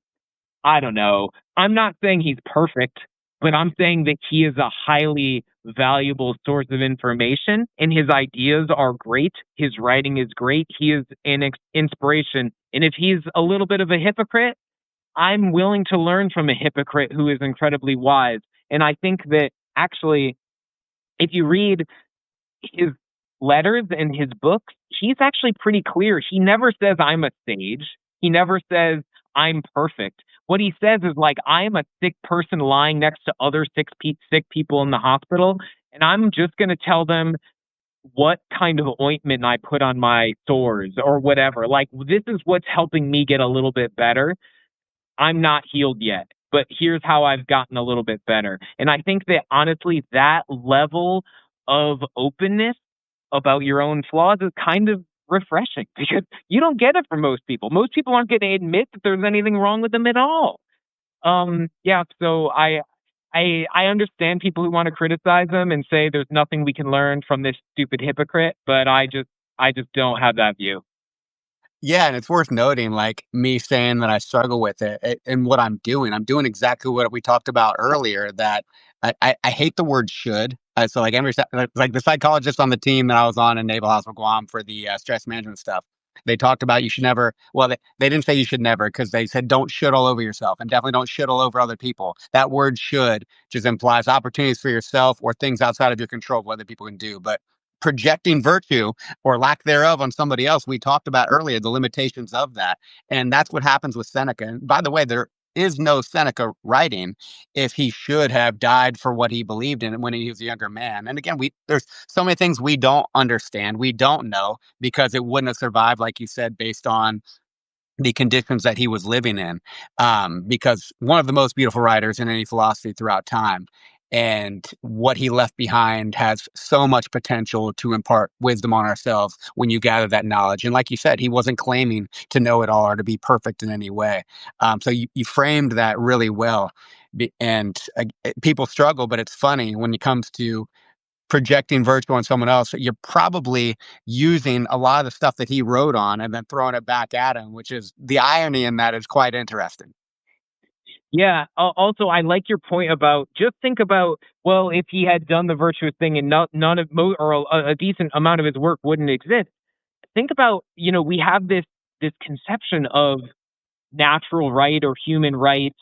I don't know. I'm not saying he's perfect, but I'm saying that he is a highly valuable source of information, and his ideas are great. His writing is great. He is an inspiration. And if he's a little bit of a hypocrite, I'm willing to learn from a hypocrite who is incredibly wise. And I think that actually, if you read his letters and his books, he's actually pretty clear. He never says, "I'm a sage." He never says, "I'm perfect." What he says is, like, "I am a sick person lying next to other sick people in the hospital, and I'm just going to tell them what kind of ointment I put on my sores or whatever. Like, this is what's helping me get a little bit better. I'm not healed yet, but here's how I've gotten a little bit better." And I think that honestly, that level of openness about your own flaws is kind of refreshing because you don't get it from most people. Most people aren't going to admit that there's anything wrong with them at all. Yeah, so I understand people who want to criticize them and say there's nothing we can learn from this stupid hypocrite, but I just don't have that view. Yeah, and it's worth noting, like, me saying that I struggle with it, and what I'm doing exactly what we talked about earlier, that I hate the word "should." So, like, like, the psychologist on the team that I was on in Naval Hospital Guam for the, stress management stuff, they talked about you should never, well, they didn't say you should never, because they said, "Don't should all over yourself, and definitely don't should all over other people." That word "should" just implies opportunities for yourself or things outside of your control of what other people can do, but projecting virtue or lack thereof on somebody else. We talked about earlier the limitations of that. And that's what happens with Seneca. And by the way, there is no Seneca writing if he should have died for what he believed in when he was a younger man. And again, there's so many things we don't understand, we don't know, because it wouldn't have survived, like you said, based on the conditions that he was living in, because one of the most beautiful writers in any philosophy throughout time. And what he left behind has so much potential to impart wisdom on ourselves when you gather that knowledge. And like you said, he wasn't claiming to know it all or to be perfect in any way. So you framed that really well. And people struggle, but it's funny when it comes to projecting virtue on someone else, you're probably using a lot of the stuff that he wrote on and then throwing it back at him, which is the irony in that is quite interesting. Yeah. Also, I like your point about just think about, well, if he had done the virtuous thing and none of or a decent amount of his work wouldn't exist. Think about, we have this conception of natural right or human rights.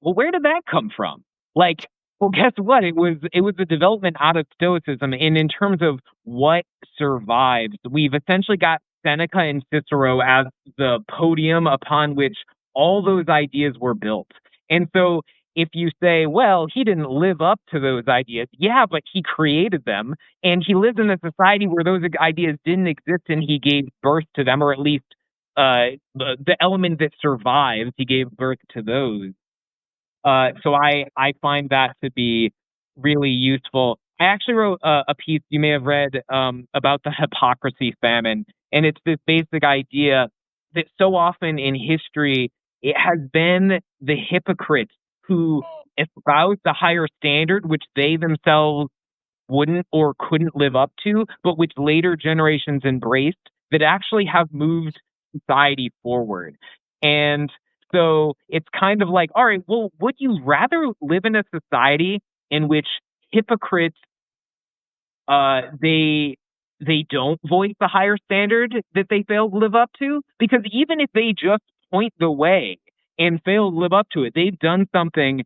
Well, where did that come from? Like, well, guess what? It was a development out of Stoicism, and in terms of what survives, we've essentially got Seneca and Cicero as the podium upon which all those ideas were built. And so, if you say, well, he didn't live up to those ideas, yeah, but he created them, and he lived in a society where those ideas didn't exist, and he gave birth to them, or at least the element that survives, he gave birth to those. So I find that to be really useful. I actually wrote a piece you may have read about the hypocrisy famine, and it's this basic idea that so often in history it has been the hypocrites who espouse the higher standard, which they themselves wouldn't or couldn't live up to, but which later generations embraced, that actually have moved society forward. And so it's kind of like, all right, well, would you rather live in a society in which hypocrites they don't voice the higher standard that they fail to live up to? Because even if they just point the way and fail to live up to it, they've done something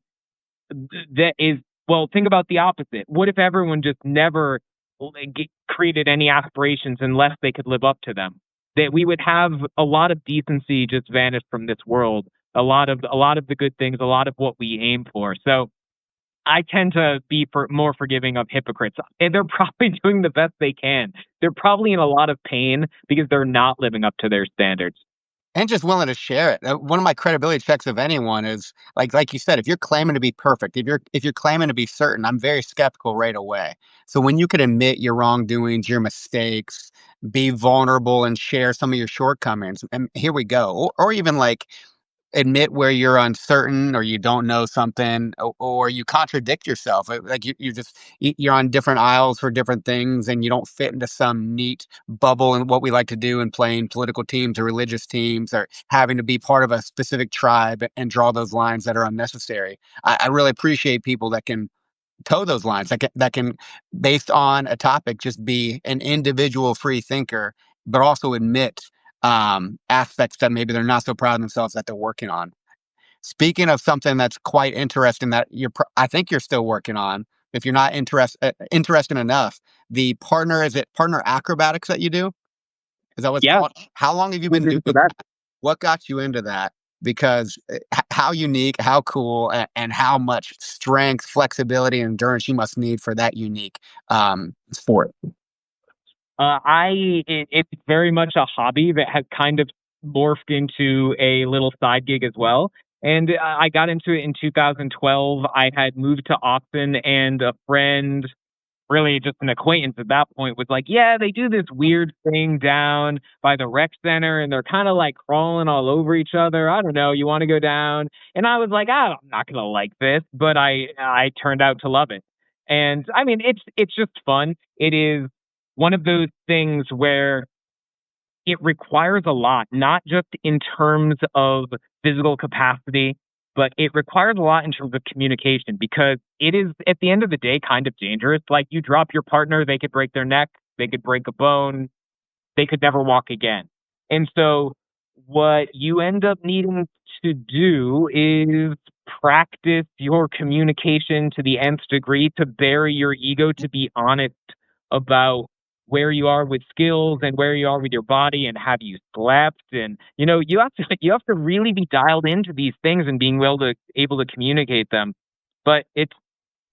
that is, well, think about the opposite. What if everyone just never created any aspirations unless they could live up to them? That we would have a lot of decency just vanish from this world. A lot of the good things, a lot of what we aim for. So I tend to be more forgiving of hypocrites. And they're probably doing the best they can. They're probably in a lot of pain because they're not living up to their standards. And just willing to share it. One of my credibility checks of anyone is like you said, if you're claiming to be perfect, if you're claiming to be certain, I'm very skeptical right away. So when you could admit your wrongdoings, your mistakes, be vulnerable and share some of your shortcomings, and here we go. Or even like admit where you're uncertain or you don't know something or you contradict yourself. Like you just you're on different aisles for different things and you don't fit into some neat bubble and what we like to do in playing political teams or religious teams or having to be part of a specific tribe and draw those lines that are unnecessary. I really appreciate people that can toe those lines, that can based on a topic just be an individual free thinker, but also admit aspects that maybe they're not so proud of themselves that they're working on. Speaking of something that's quite interesting that I think you're still working on, if you're not interested enough, the partner is it partner acrobatics that you do? Is that what's Yeah, called? How long have you been totally doing for that? that. What got you into that? Because how unique, how cool, and how much strength, flexibility, and endurance you must need for that unique sport. It's very much a hobby that has kind of morphed into a little side gig as well. And I got into it in 2012. I had moved to Austin, and a friend, really just an acquaintance at that point, was like, "Yeah, they do this weird thing down by the rec center, and they're kind of like crawling all over each other. I don't know. You want to go down?" And I was like, I'm not gonna like this," but I turned out to love it. And I mean, it's just fun. It is one of those things where it requires a lot, not just in terms of physical capacity, but it requires a lot in terms of communication, because it is, at the end of the day, kind of dangerous. Like, you drop your partner, they could break their neck, they could break a bone, they could never walk again. And so, what you end up needing to do is practice your communication to the nth degree, to bury your ego, to be honest about where you are with skills and where you are with your body, and have you slept, and you have to really be dialed into these things and being able to communicate them. But it's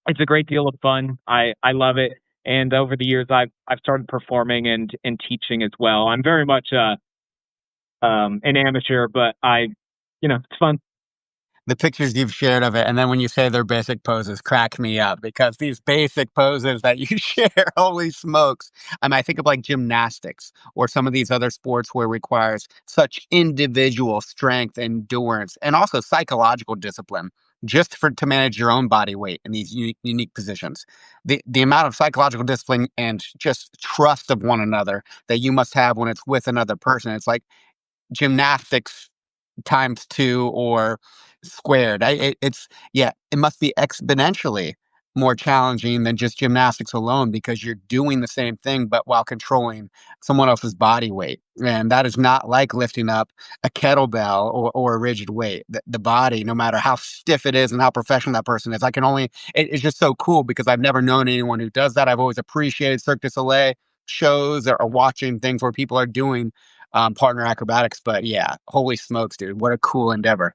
a great deal of fun. I love it. And over the years, I've started performing and teaching as well. I'm very much an amateur, but it's fun. The pictures you've shared of it, and then when you say they're basic poses, crack me up because these basic poses that you share, holy smokes! I think of like gymnastics or some of these other sports where it requires such individual strength, endurance, and also psychological discipline just for to manage your own body weight in these unique positions. The amount of psychological discipline and just trust of one another that you must have when it's with another person. It's like gymnastics times 2 or squared. It's yeah, it must be exponentially more challenging than just gymnastics alone because you're doing the same thing, but while controlling someone else's body weight. And that is not like lifting up a kettlebell or a rigid weight. The body, no matter how stiff it is and how professional that person is, it's just so cool because I've never known anyone who does that. I've always appreciated Cirque du Soleil shows or watching things where people are doing partner acrobatics. But yeah, holy smokes, dude, what a cool endeavor.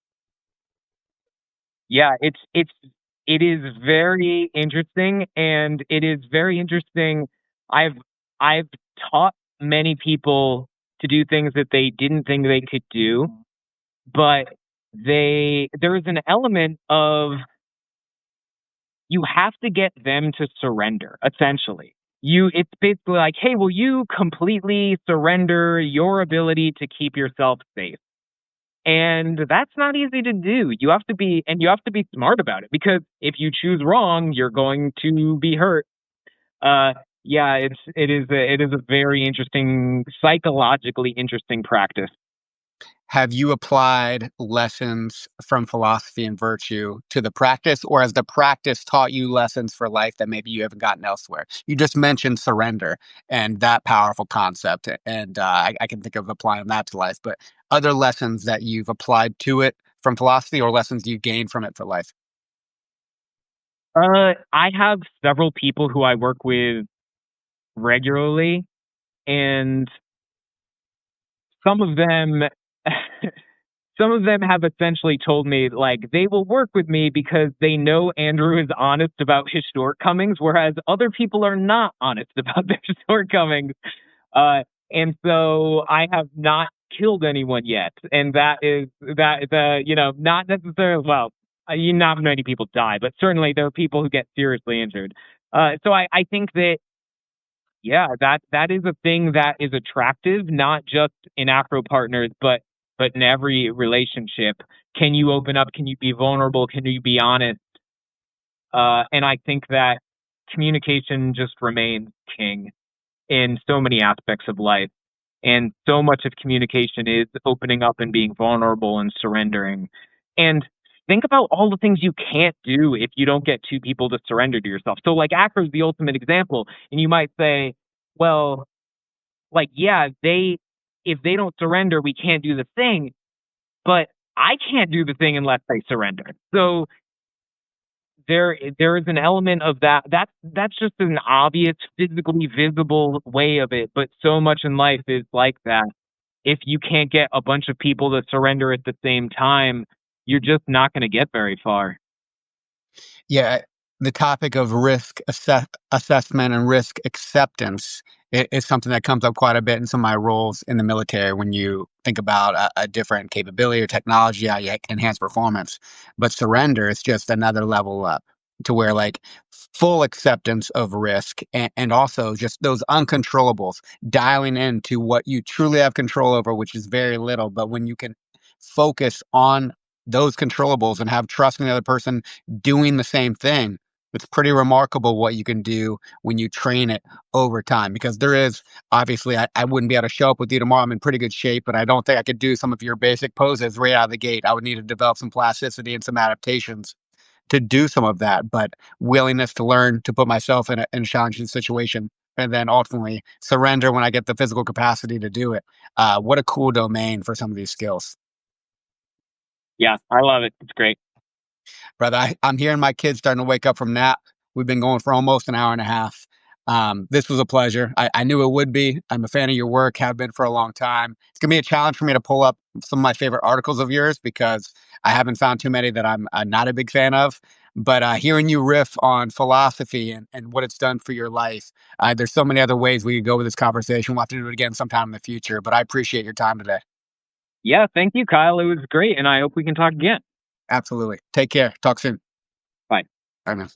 Yeah, it is very interesting, and it is very interesting. I've I've taught many people to do things that they didn't think they could do, but there is an element of, you have to get them to surrender, essentially. It's basically like, "Hey, will you completely surrender your ability to keep yourself safe?" And that's not easy to do. You have to be smart about it because if you choose wrong, you're going to be hurt. Uh, yeah, it is a very interesting, psychologically interesting practice. Have you applied lessons from philosophy and virtue to the practice, or has the practice taught you lessons for life that maybe you haven't gotten elsewhere? You just mentioned surrender and that powerful concept, and I can think of applying that to life. But other lessons that you've applied to it from philosophy, or lessons you gained from it for life? I have several people who I work with regularly, and some of them some of them have essentially told me like they will work with me because they know Andrew is honest about his shortcomings, whereas other people are not honest about their shortcomings. Uh, and so I have not killed anyone yet, and that the not necessarily not many people die, but certainly there are people who get seriously injured. So I think that yeah, that is a thing that is attractive, not just in Afro partners, but in every relationship. Can you open up? Can you be vulnerable? Can you be honest? And I think that communication just remains king in so many aspects of life. And so much of communication is opening up and being vulnerable and surrendering. And think about all the things you can't do if you don't get two people to surrender to yourself. So, like, Afro is the ultimate example. And you might say, well, like, yeah, if they don't surrender, we can't do the thing. But I can't do the thing unless they surrender. So there is an element of that. That's just an obvious, physically visible way of it. But so much in life is like that. If you can't get a bunch of people to surrender at the same time, you're just not going to get very far. Yeah, the topic of assessment and risk acceptance is something that comes up quite a bit in some of my roles in the military when you think about a different capability or technology, how you enhance performance. But surrender is just another level up to where, like, full acceptance of risk and also just those uncontrollables, dialing into what you truly have control over, which is very little. But when you can focus on those controllables and have trust in the other person doing the same thing. It's pretty remarkable what you can do when you train it over time. Because there is obviously, I wouldn't be able to show up with you tomorrow. I'm in pretty good shape, but I don't think I could do some of your basic poses right out of the gate. I would need to develop some plasticity and some adaptations to do some of that, but willingness to learn to put myself in a challenging situation and then ultimately surrender when I get the physical capacity to do it. What a cool domain for some of these skills. Yeah, I love it. It's great. Brother. I'm hearing my kids starting to wake up from nap. We've been going for almost an hour and a half. This was a pleasure. I knew it would be. I'm a fan of your work, have been for a long time. It's going to be a challenge for me to pull up some of my favorite articles of yours because I haven't found too many that I'm not a big fan of. But hearing you riff on philosophy and what it's done for your life, there's so many other ways we could go with this conversation. We'll have to do it again sometime in the future. But I appreciate your time today. Yeah, thank you, Kyle. It was great, and I hope we can talk again. Absolutely. Take care. Talk soon. Bye. Bye now.